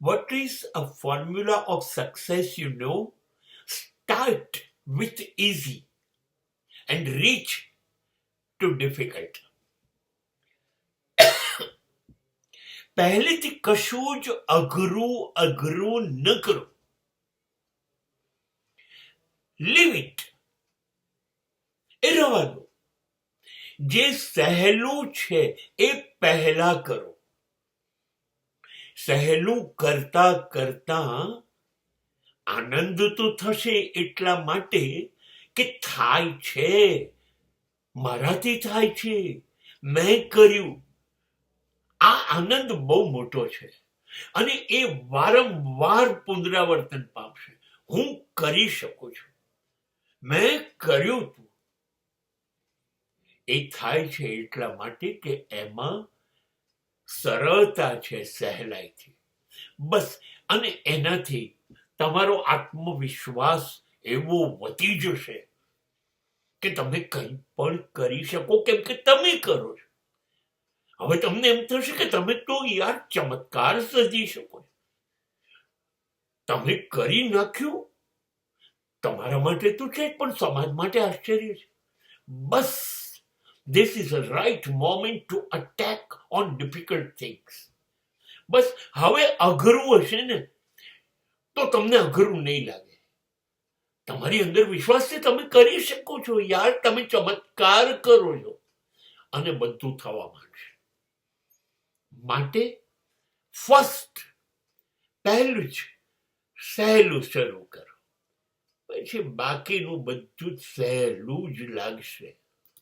What is a formula of success, you know? Start with easy and reach to difficult. પહેલેથી કશું જ અઘરું ન કરો. લીવ ઇટ, એ રહેવા દો. જે સહેલું છે એ પહેલા કરો. સહેલું કરતા કરતા આનંદ તો થશે એટલા માટે કે થાય છે, મારાથી થાય છે, મેં કર્યું. આ આનંદ બહુ મોટો છે અને એ વારંવાર પુનરાવર્તન પામશે. હું કરી શકું છું, મેં કર્યું હતું. એ થાય છે એટલા માટે કે એમાં સરળતા છે, સહેલાઈથી. બસ, અને એનાથી તમારો આત્મવિશ્વાસ એવો વધી જશે કે તમે કંઈ પણ કરી શકો, કેમ કે તમે કરો છો. હવે તમને એમ થશે કે તમે તો યાર ચમત્કાર સર્જી શકો. તમે કરી નાખ્યું, તમારા માટે તો છે પણ સમાજ માટે આશ્ચર્ય છે. બસ, this is a right moment to attack on difficult things. બસ, હવે અઘરું હશે ને તો તમને અઘરું નહીં લાગે. તમારી અંદર વિશ્વાસ છે, તમે કરી શકો છો યાર, તમે ચમત્કાર કરો છો અને બધું થવા માંડશે. માટે ફર્સ્ટ, પહેલું જ સહેલું શરૂ કરો, પછી બાકીનું બધું જ સહેલું જ લાગશે.